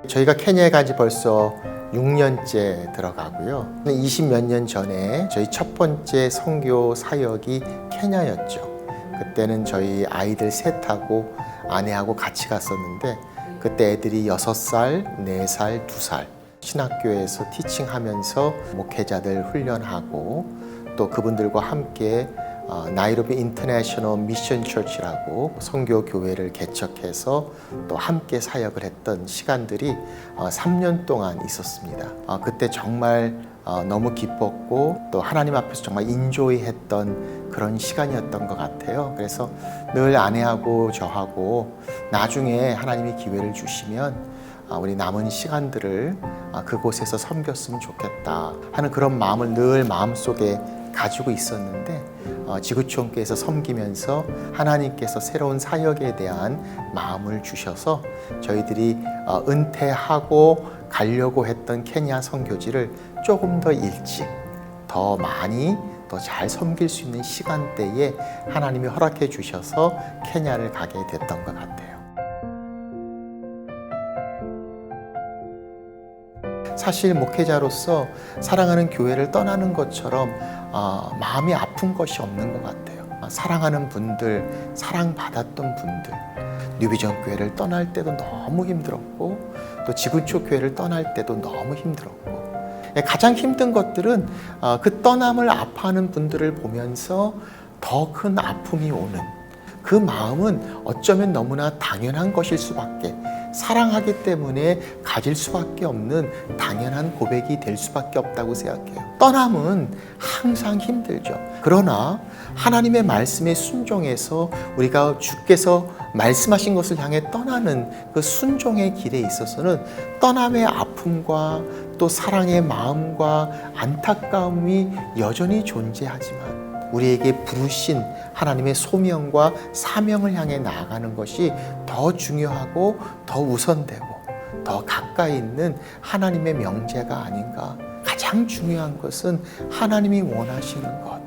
저희가 케냐에 간 지 벌써 6년째 들어가고요. 20몇 년 전에 저희 첫 번째 선교 사역이 케냐였죠. 그때는 저희 아이들 셋하고 아내하고 같이 갔었는데 그때 애들이 6살, 4살, 2살 신학교에서 티칭하면서 목회자들 훈련하고 또 그분들과 함께 나이로비 인터내셔널 미션 처치라고 선교 교회를 개척해서 또 함께 사역을 했던 시간들이 3년 동안 있었습니다. 그때 정말 너무 기뻤고 또 하나님 앞에서 정말 인조이했던 그런 시간이었던 것 같아요. 그래서 늘 아내하고 저하고 나중에 하나님이 기회를 주시면 우리 남은 시간들을 그곳에서 섬겼으면 좋겠다 하는 그런 마음을 늘 마음속에 가지고 있었는데 지구촌교회에서 섬기면서 하나님께서 새로운 사역에 대한 마음을 주셔서 저희들이 은퇴하고 가려고 했던 케냐 선교지를 조금 더 일찍 더 많이 더 잘 섬길 수 있는 시간대에 하나님이 허락해 주셔서 케냐를 가게 됐던 것 같아요. 사실 목회자로서 사랑하는 교회를 떠나는 것처럼 마음이 아픈 것이 없는 것 같아요. 사랑하는 분들, 사랑받았던 분들, 뉴비전 교회를 떠날 때도 너무 힘들었고 또 지구촌 교회를 떠날 때도 너무 힘들었고 가장 힘든 것들은 그 떠남을 아파하는 분들을 보면서 더 큰 아픔이 오는 그 마음은 어쩌면 너무나 당연한 것일 수밖에, 사랑하기 때문에 가질 수밖에 없는 당연한 고백이 될 수밖에 없다고 생각해요. 떠남은 항상 힘들죠. 그러나 하나님의 말씀에 순종해서 우리가 주께서 말씀하신 것을 향해 떠나는 그 순종의 길에 있어서는 떠남의 아픔과 또 사랑의 마음과 안타까움이 여전히 존재하지만 우리에게 부르신 하나님의 소명과 사명을 향해 나아가는 것이 더 중요하고 더 우선되고 더 가까이 있는 하나님의 명제가 아닌가. 가장 중요한 것은 하나님이 원하시는 것,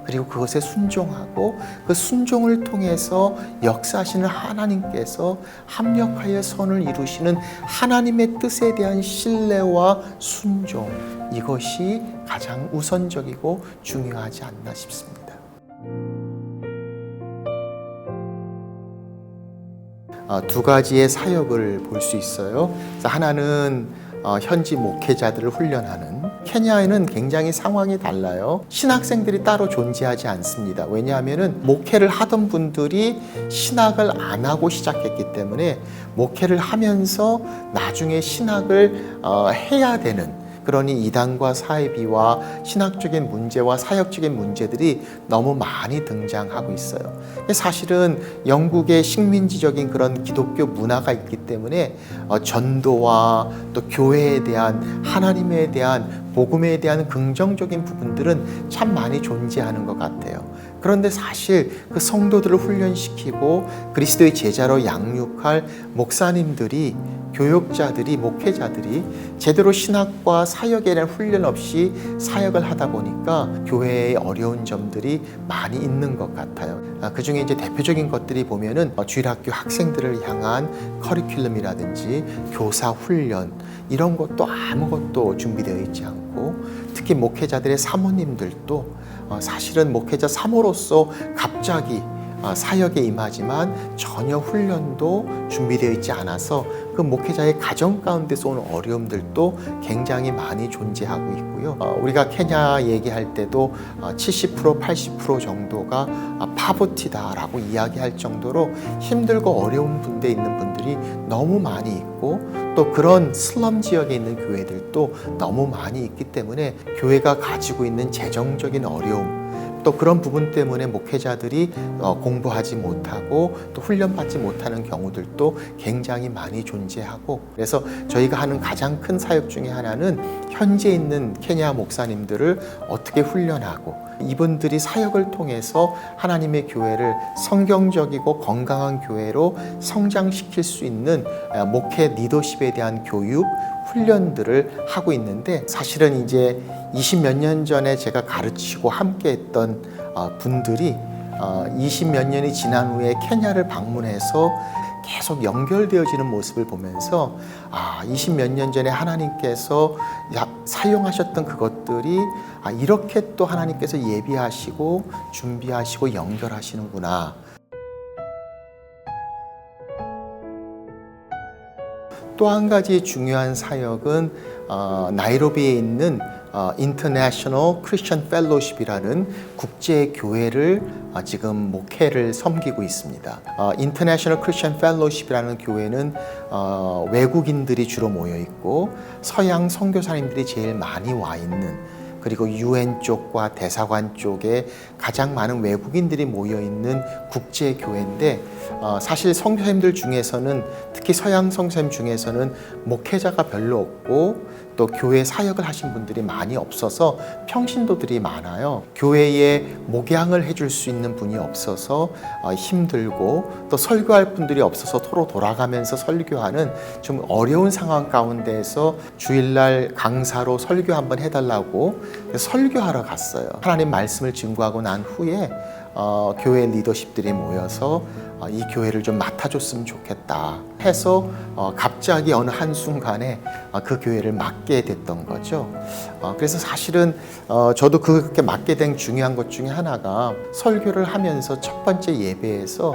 그리고 그것에 순종하고 그 순종을 통해서 역사하시는 하나님께서 합력하여 선을 이루시는 하나님의 뜻에 대한 신뢰와 순종, 이것이 가장 우선적이고 중요하지 않나 싶습니다. 두 가지의 사역을 볼 수 있어요. 하나는 현지 목회자들을 훈련하는, 케냐에는 굉장히 상황이 달라요. 신학생들이 따로 존재하지 않습니다. 왜냐하면 목회를 하던 분들이 신학을 안 하고 시작했기 때문에 목회를 하면서 나중에 신학을 해야 되는, 그러니 이단과 사이비와 신학적인 문제와 사역적인 문제들이 너무 많이 등장하고 있어요. 사실은 영국의 식민지적인 그런 기독교 문화가 있기 때문에 전도와 또 교회에 대한, 하나님에 대한, 복음에 대한 긍정적인 부분들은 참 많이 존재하는 것 같아요. 그런데 사실 그 성도들을 훈련시키고 그리스도의 제자로 양육할 목사님들이, 교육자들이, 목회자들이 제대로 신학과 사역에 대한 훈련 없이 사역을 하다 보니까 교회에 어려운 점들이 많이 있는 것 같아요. 그 중에 이제 대표적인 것들이 보면은 주일학교 학생들을 향한 커리큘럼이라든지 교사 훈련, 이런 것도 아무것도 준비되어 있지 않고, 특히 목회자들의 사모님들도 사실은 목회자 사모로서 갑자기 사역에 임하지만 전혀 훈련도 준비되어 있지 않아서 그 목회자의 가정 가운데서 오는 어려움들도 굉장히 많이 존재하고 있고요. 우리가 케냐 얘기할 때도 70%, 80% 정도가 파버티다라고 이야기할 정도로 힘들고 어려운 분대에 있는 분들이 너무 많이 있고, 또 그런 슬럼 지역에 있는 교회들도 너무 많이 있기 때문에 교회가 가지고 있는 재정적인 어려움, 또 그런 부분 때문에 목회자들이 공부하지 못하고 또 훈련받지 못하는 경우들도 굉장히 많이 존재하고, 그래서 저희가 하는 가장 큰 사역 중에 하나는 현재 있는 케냐 목사님들을 어떻게 훈련하고 이분들이 사역을 통해서 하나님의 교회를 성경적이고 건강한 교회로 성장시킬 수 있는 목회 리더십에 대한 교육, 훈련들을 하고 있는데, 사실은 이제 20몇 년 전에 제가 가르치고 함께 했던 분들이 20몇 년이 지난 후에 케냐를 방문해서 계속 연결되어지는 모습을 보면서 20몇 년 전에 하나님께서 사용하셨던 그것들이 이렇게 또 하나님께서 예비하시고 준비하시고 연결하시는구나. 또 한 가지 중요한 사역은 나이로비에 있는 International Christian Fellowship이라는 국제 교회를 지금 목회를 섬기고 있습니다. International Christian Fellowship이라는 교회는 외국인들이 주로 모여 있고 서양 선교사님들이 제일 많이 와 있는, 그리고 UN 쪽과 대사관 쪽에 가장 많은 외국인들이 모여 있는 국제 교회인데, 사실 선교사님들 중에서는, 특히 서양 선교사님 중에서는 목회자가 별로 없고 또 교회 사역을 하신 분들이 많이 없어서 평신도들이 많아요. 교회에 목양을 해줄 수 있는 분이 없어서 힘들고, 또 설교할 분들이 없어서 서로 돌아가면서 설교하는 좀 어려운 상황 가운데에서 주일날 강사로 설교 한번 해달라고 설교하러 갔어요. 하나님 말씀을 증거하고 난 후에 교회 리더십들이 모여서 이 교회를 좀 맡아줬으면 좋겠다 해서 갑자기 어느 한순간에 그 교회를 맡게 됐던 거죠. 그래서 사실은 저도 그렇게 맡게 된 중요한 것 중에 하나가, 설교를 하면서 첫 번째 예배에서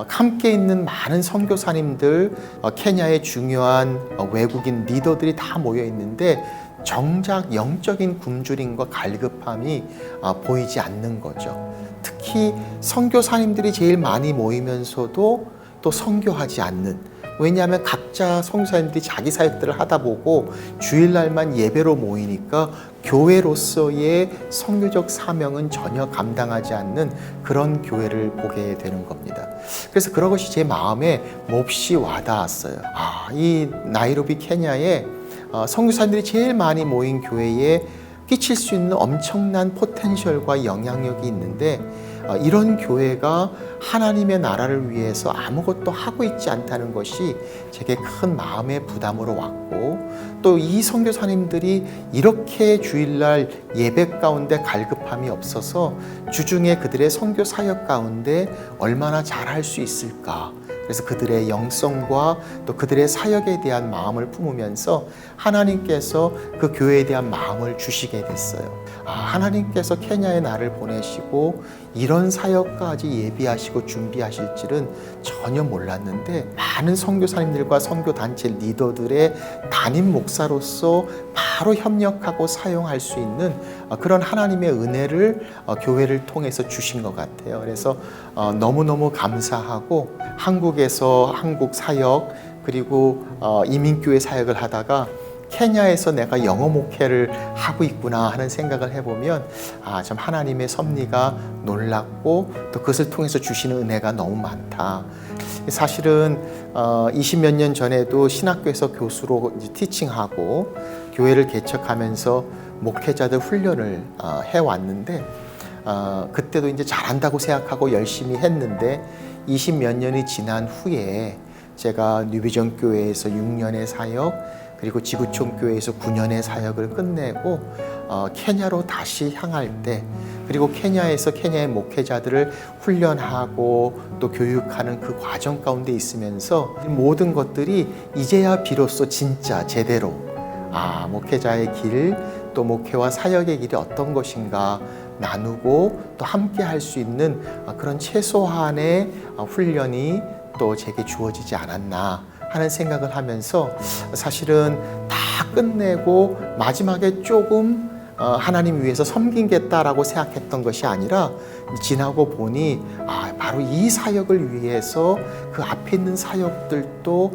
함께 있는 많은 선교사님들, 케냐의 중요한 외국인 리더들이 다 모여 있는데 정작 영적인 굶주림과 갈급함이 보이지 않는 거죠. 특히 선교사님들이 제일 많이 모이면서도 또 선교하지 않는, 왜냐하면 각자 선교사님들이 자기 사역들을 하다 보고 주일날만 예배로 모이니까 교회로서의 선교적 사명은 전혀 감당하지 않는 그런 교회를 보게 되는 겁니다. 그래서 그런 것이 제 마음에 몹시 와닿았어요. 이 나이로비 케냐에 선교사님들이 제일 많이 모인 교회에 끼칠 수 있는 엄청난 포텐셜과 영향력이 있는데, 이런 교회가 하나님의 나라를 위해서 아무것도 하고 있지 않다는 것이 제게 큰 마음의 부담으로 왔고, 또 이 선교사님들이 이렇게 주일날 예배 가운데 갈급함이 없어서 주중에 그들의 선교 사역 가운데 얼마나 잘할 수 있을까. 그래서 그들의 영성과 또 그들의 사역에 대한 마음을 품으면서 하나님께서 그 교회에 대한 마음을 주시게 됐어요. 하나님께서 케냐에 나를 보내시고 이런 사역까지 예비하시고 준비하실 줄은 전혀 몰랐는데, 많은 선교사님들과 선교단체 리더들의 담임 목사로서 바로 협력하고 사용할 수 있는 그런 하나님의 은혜를 교회를 통해서 주신 것 같아요. 그래서 너무너무 감사하고, 한국에서 한국 사역, 그리고 이민교회 사역을 하다가 케냐에서 내가 영어 목회를 하고 있구나 하는 생각을 해보면 참 하나님의 섭리가 놀랍고, 또 그것을 통해서 주시는 은혜가 너무 많다. 사실은 20몇 년 전에도 신학교에서 교수로 티칭하고 교회를 개척하면서 목회자들 훈련을 해왔는데, 그때도 이제 잘한다고 생각하고 열심히 했는데 20몇 년이 지난 후에 제가 뉴비전 교회에서 6년의 사역, 그리고 지구촌 교회에서 9년의 사역을 끝내고 케냐로 다시 향할 때, 그리고 케냐에서 케냐의 목회자들을 훈련하고 또 교육하는 그 과정 가운데 있으면서 모든 것들이 이제야 비로소 진짜 제대로 목회자의 길, 또 목회와 사역의 길이 어떤 것인가 나누고 또 함께 할 수 있는 그런 최소한의 훈련이 또 제게 주어지지 않았나 하는 생각을 하면서, 사실은 다 끝내고 마지막에 조금 하나님 위해서 섬기겠다라고 생각했던 것이 아니라, 지나고 보니 바로 이 사역을 위해서 그 앞에 있는 사역들도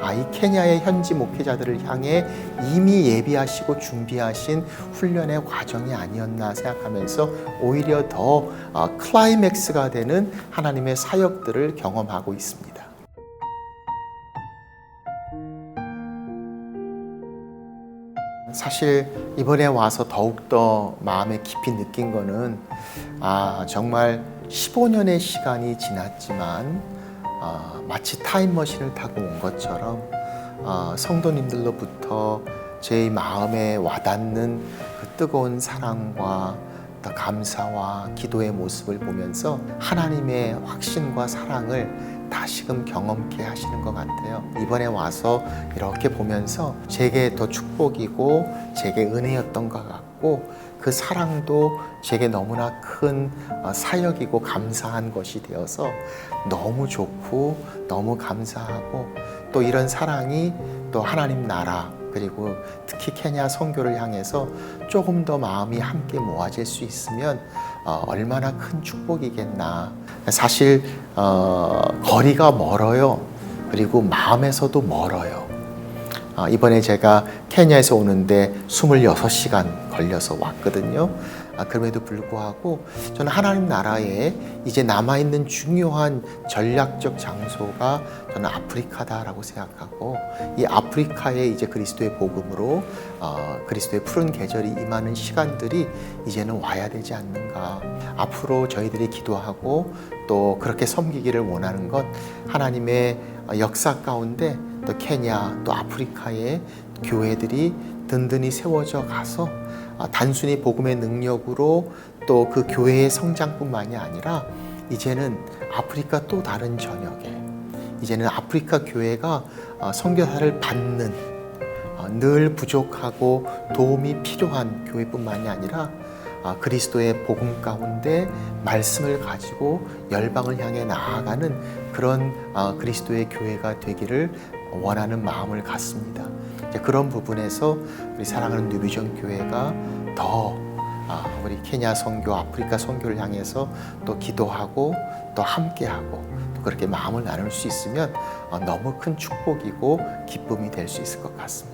이 케냐의 현지 목회자들을 향해 이미 예비하시고 준비하신 훈련의 과정이 아니었나 생각하면서 오히려 더 클라이맥스가 되는 하나님의 사역들을 경험하고 있습니다. 사실 이번에 와서 더욱더 마음에 깊이 느낀 거는, 정말 15년의 시간이 지났지만 마치 타임머신을 타고 온 것처럼 성도님들로부터 제 마음에 와닿는 그 뜨거운 사랑과 또 감사와 기도의 모습을 보면서 하나님의 확신과 사랑을 다시금 경험케 하시는 것 같아요. 이번에 와서 이렇게 보면서 제게 더 축복이고 제게 은혜였던 것 같고 그 사랑도 제게 너무나 큰 사역이고 감사한 것이 되어서 너무 좋고 너무 감사하고 또 이런 사랑이 또 하나님 나라 그리고 특히 케냐 선교를 향해서 조금 더 마음이 함께 모아질 수 있으면 얼마나 큰 축복이겠나. 사실 거리가 멀어요. 그리고 마음에서도 멀어요. 이번에 제가 케냐에서 오는데 26시간 걸려서 왔거든요. 그럼에도 불구하고 저는 하나님 나라에 이제 남아있는 중요한 전략적 장소가 저는 아프리카다라고 생각하고 이 아프리카에 이제 그리스도의 복음으로 그리스도의 푸른 계절이 임하는 시간들이 이제는 와야 되지 않는가. 앞으로 저희들이 기도하고 또 그렇게 섬기기를 원하는 것 하나님의 역사 가운데 또 케냐 또 아프리카의 교회들이 든든히 세워져 가서 단순히 복음의 능력으로 또 그 교회의 성장뿐만이 아니라 이제는 아프리카 또 다른 전역에 이제는 아프리카 교회가 선교사를 받는 늘 부족하고 도움이 필요한 교회뿐만이 아니라 그리스도의 복음 가운데 말씀을 가지고 열방을 향해 나아가는 그런 그리스도의 교회가 되기를 원하는 마음을 갖습니다. 그런 부분에서 우리 사랑하는 뉴비전 교회가 더 우리 케냐 선교, 아프리카 선교를 향해서 또 기도하고 또 함께하고 또 그렇게 마음을 나눌 수 있으면 너무 큰 축복이고 기쁨이 될 수 있을 것 같습니다.